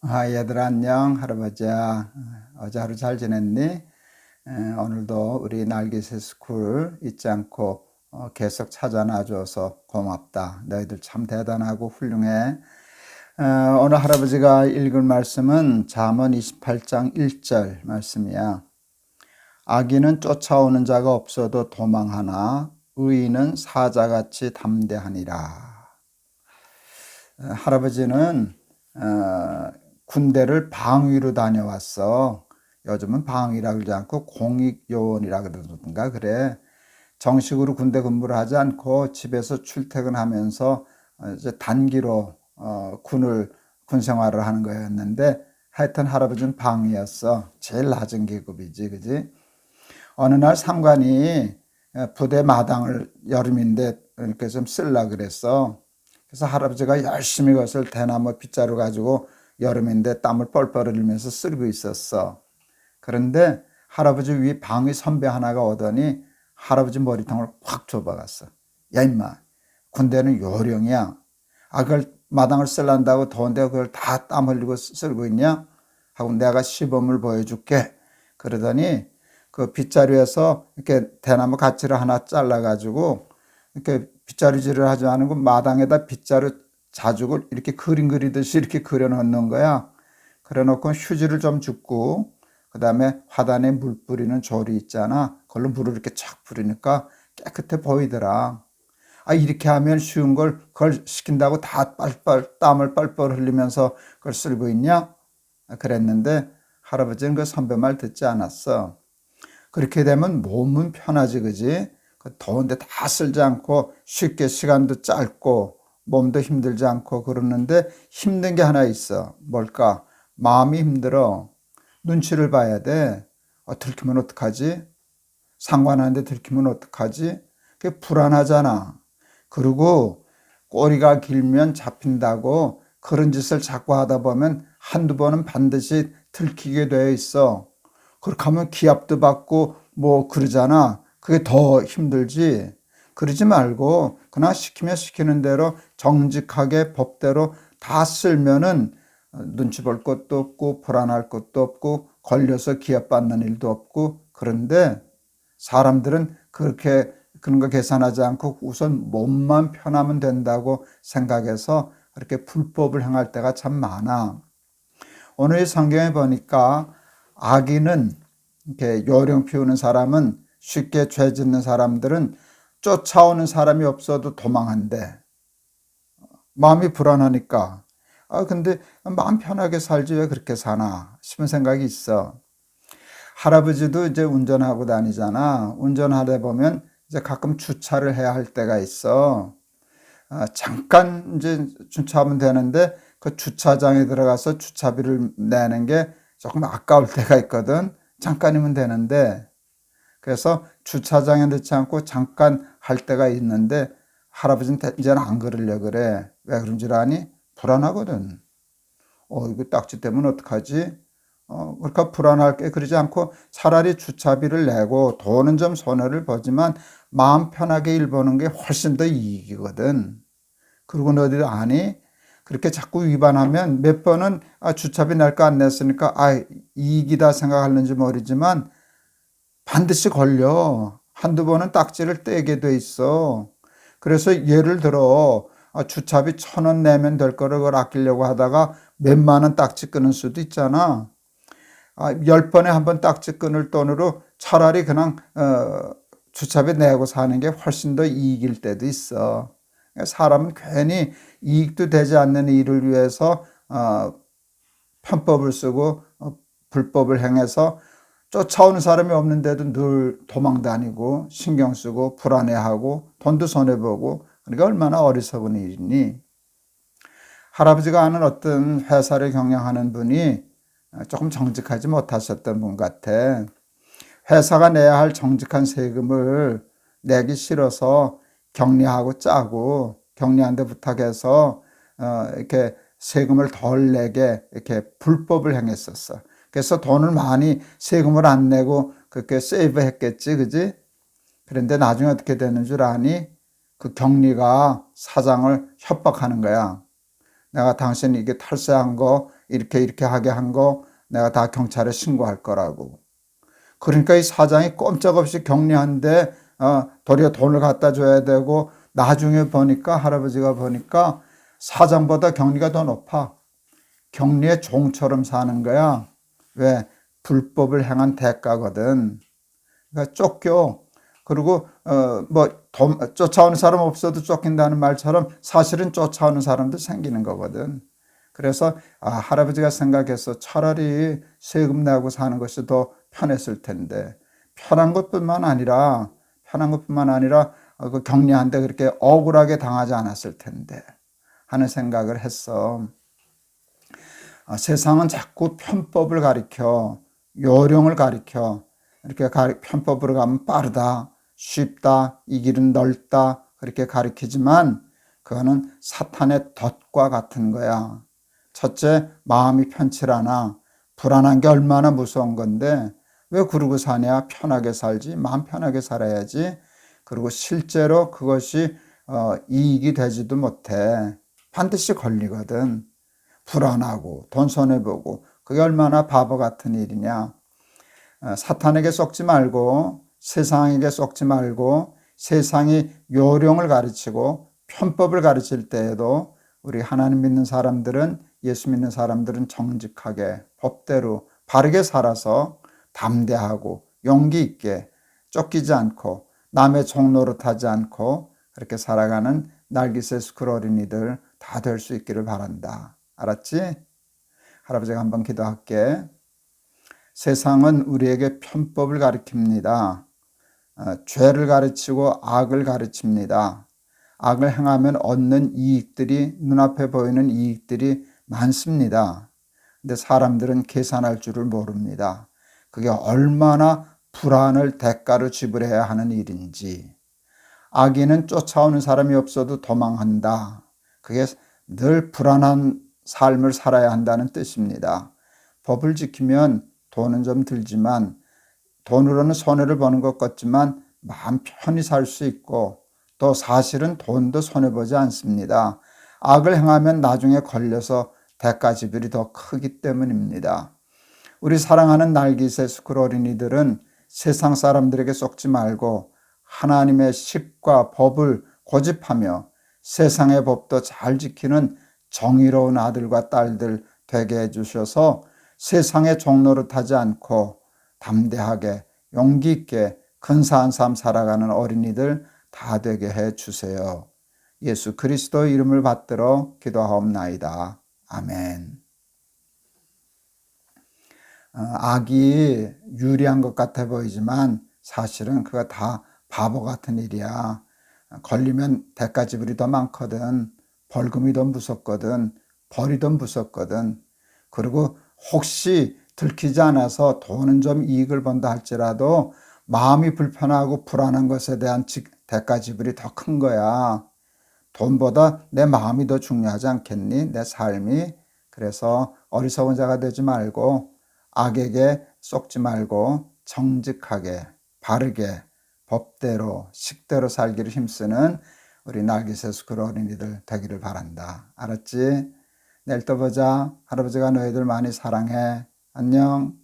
얘들아 안녕. 할아버지야. 어제 하루 잘 지냈니? 오늘도 우리 날개새 스쿨 잊지 않고 계속 찾아놔 줘서 고맙다. 너희들 참 대단하고 훌륭해. 오늘 할아버지가 읽을 말씀은 잠언 28장 1절 말씀이야. 악인은 쫓아오는 자가 없어도 도망하나 의인은 사자같이 담대하니라. 할아버지는 군대를 방위로 다녀왔어. 요즘은 방위라 그러지 않고 공익요원이라 그러던가 그래. 정식으로 군대 근무를 하지 않고 집에서 출퇴근하면서 이제 단기로 군 생활을 하는 거였는데 하여튼 할아버지는 방위였어. 제일 낮은 계급이지, 그지? 어느 날 상관이 부대 마당을 여름인데 이렇게 좀 쓸라 그랬어. 그래서 할아버지가 열심히 그것을 대나무 빗자루 가지고 여름인데 땀을 뻘뻘 흘리면서 쓸고 있었어. 그런데 할아버지 위 방위 선배 하나가 오더니 할아버지 머리통을 확 줘박았어. 야 임마, 군대는 요령이야. 그걸 마당을 쓸란다고 더운데 그걸 다 땀 흘리고 쓸고 있냐? 하고 내가 시범을 보여줄게. 그러더니 그 빗자루에서 이렇게 대나무 가지를 하나 잘라가지고 이렇게 빗자루질을 하지 않고 마당에다 빗자루 자죽을 이렇게 그림 그리듯이 이렇게 그려 놓는 거야. 그래 놓고 휴지를 좀 줍고 그 다음에 화단에 물 뿌리는 조리 있잖아. 그걸로 물을 이렇게 쫙 뿌리니까 깨끗해 보이더라. 이렇게 하면 쉬운 걸 그걸 시킨다고 다 빨빨 땀을 뻘뻘 흘리면서 그걸 쓸고 있냐? 그랬는데 할아버지는 그 선배 말 듣지 않았어. 그렇게 되면 몸은 편하지, 그지? 더운데 다 쓸지 않고 쉽게 시간도 짧고 몸도 힘들지 않고 그러는데 힘든 게 하나 있어. 뭘까? 마음이 힘들어. 눈치를 봐야 돼. 들키면 어떡하지? 상관하는데 들키면 어떡하지? 그게 불안하잖아. 그리고 꼬리가 길면 잡힌다고 그런 짓을 자꾸 하다 보면 한두 번은 반드시 들키게 되어 있어. 그렇게 하면 기합도 받고 뭐 그러잖아. 그게 더 힘들지. 그러지 말고 그냥 시키면 시키는 대로 정직하게 법대로 다 쓸면은 눈치 볼 것도 없고 불안할 것도 없고 걸려서 기합 받는 일도 없고. 그런데 사람들은 그렇게 그런 거 계산하지 않고 우선 몸만 편하면 된다고 생각해서 그렇게 불법을 행할 때가 참 많아. 오늘 이 성경에 보니까 악인은 이렇게 요령 피우는 사람은 쉽게 죄 짓는 사람들은 쫓아오는 사람이 없어도 도망한대. 마음이 불안하니까. 근데 마음 편하게 살지 왜 그렇게 사나 싶은 생각이 있어. 할아버지도 이제 운전하고 다니잖아. 운전하다 보면 이제 가끔 주차를 해야 할 때가 있어. 잠깐 이제 주차하면 되는데 그 주차장에 들어가서 주차비를 내는 게 조금 아까울 때가 있거든. 잠깐이면 되는데. 그래서 주차장에 넣지 않고 잠깐 할 때가 있는데 할아버지는 이제는 안 그러려고 그래. 왜 그런 줄 아니? 불안하거든. 이거 딱지 때문에 어떡하지? 그러니까 불안할 게 그러지 않고 차라리 주차비를 내고 돈은 좀 손해를 보지만 마음 편하게 일 보는 게 훨씬 더 이익이거든. 그리고 너희들 아니? 그렇게 자꾸 위반하면 몇 번은 주차비 낼 거 안 냈으니까 이익이다 생각하는지 모르지만 반드시 걸려. 한두 번은 딱지를 떼게 돼 있어. 그래서 예를 들어 주차비 1,000원 내면 될 거를 그걸 아끼려고 하다가 몇만 원 딱지 끊을 수도 있잖아. 10번에 한 번 딱지 끊을 돈으로 차라리 그냥 주차비 내고 사는 게 훨씬 더 이익일 때도 있어. 사람은 괜히 이익도 되지 않는 일을 위해서 편법을 쓰고 불법을 행해서 쫓아오는 사람이 없는데도 늘 도망 다니고 신경 쓰고 불안해하고 돈도 손해보고 그러니까 얼마나 어리석은 일이니. 할아버지가 아는 어떤 회사를 경영하는 분이 조금 정직하지 못하셨던 분 같아. 회사가 내야 할 정직한 세금을 내기 싫어서 격리하고 짜고 격리한데 부탁해서 이렇게 세금을 덜 내게 이렇게 불법을 행했었어. 그래서 돈을 많이 세금을 안 내고 그렇게 세이브했겠지, 그지? 그런데 나중에 어떻게 되는 줄 아니? 그 격리가 사장을 협박하는 거야. 내가 당신 이게 탈세한 거 이렇게 하게 한 거 내가 다 경찰에 신고할 거라고. 그러니까 이 사장이 꼼짝없이 격리한데 도리어 돈을 갖다 줘야 되고, 나중에 보니까 할아버지가 보니까 사장보다 격리가 더 높아. 격리의 종처럼 사는 거야. 왜? 불법을 행한 대가거든. 그러니까 쫓겨. 그리고 쫓아오는 사람 없어도 쫓긴다는 말처럼 사실은 쫓아오는 사람도 생기는 거거든. 그래서 할아버지가 생각해서 차라리 세금 내고 사는 것이 더 편했을 텐데, 편한 것뿐만 아니라 그 격리한데 그렇게 억울하게 당하지 않았을 텐데 하는 생각을 했어. 세상은 자꾸 편법을 가리켜, 요령을 가리켜, 이렇게 편법으로 가면 빠르다, 쉽다, 이 길은 넓다, 그렇게 가리키지만 그거는 사탄의 덫과 같은 거야. 첫째, 마음이 편치 않아. 불안한 게 얼마나 무서운 건데 왜 그러고 사냐? 편하게 살지, 마음 편하게 살아야지. 그리고 실제로 그것이 이익이 되지도 못해. 반드시 걸리거든. 불안하고 돈 손해보고, 그게 얼마나 바보 같은 일이냐. 사탄에게 속지 말고, 세상에게 속지 말고, 세상이 요령을 가르치고 편법을 가르칠 때에도 우리 하나님 믿는 사람들은, 예수 믿는 사람들은 정직하게 법대로 바르게 살아서 담대하고 용기 있게 쫓기지 않고 남의 종노릇하지 않고 그렇게 살아가는 날깃의 스쿨 어린이들 다 될 수 있기를 바란다. 알았지? 할아버지가 한번 기도할게. 세상은 우리에게 편법을 가르칩니다. 죄를 가르치고 악을 가르칩니다. 악을 행하면 얻는 이익들이, 눈앞에 보이는 이익들이 많습니다. 근데 사람들은 계산할 줄을 모릅니다. 그게 얼마나 불안을 대가로 지불해야 하는 일인지. 악인은 쫓아오는 사람이 없어도 도망한다. 그게 늘 불안한 삶을 살아야 한다는 뜻입니다. 법을 지키면 돈은 좀 들지만, 돈으로는 손해를 보는 것 같지만 마음 편히 살 수 있고, 또 사실은 돈도 손해보지 않습니다. 악을 행하면 나중에 걸려서 대가 지불이 더 크기 때문입니다. 우리 사랑하는 날깃의 스쿨 어린이들은 세상 사람들에게 속지 말고 하나님의 식과 법을 고집하며 세상의 법도 잘 지키는 정의로운 아들과 딸들 되게 해주셔서 세상의 종노릇하지 않고 담대하게 용기 있게 근사한 삶 살아가는 어린이들 다 되게 해주세요. 예수 그리스도의 이름을 받들어 기도하옵나이다. 아멘. 악이 유리한 것 같아 보이지만 사실은 그거 다 바보 같은 일이야. 걸리면 대가 지불이 더 많거든. 벌금이 더 무섭거든. 벌이 더 무섭거든. 그리고 혹시 들키지 않아서 돈은 좀 이익을 본다 할지라도 마음이 불편하고 불안한 것에 대한 대가 지불이 더 큰 거야. 돈보다 내 마음이 더 중요하지 않겠니? 내 삶이. 그래서 어리석은 자가 되지 말고, 악에게 속지 말고 정직하게 바르게 법대로 식대로 살기를 힘쓰는 우리 날깃의 스쿨 어린이들 되기를 바란다. 알았지? 내일 또 보자. 할아버지가 너희들 많이 사랑해. 안녕.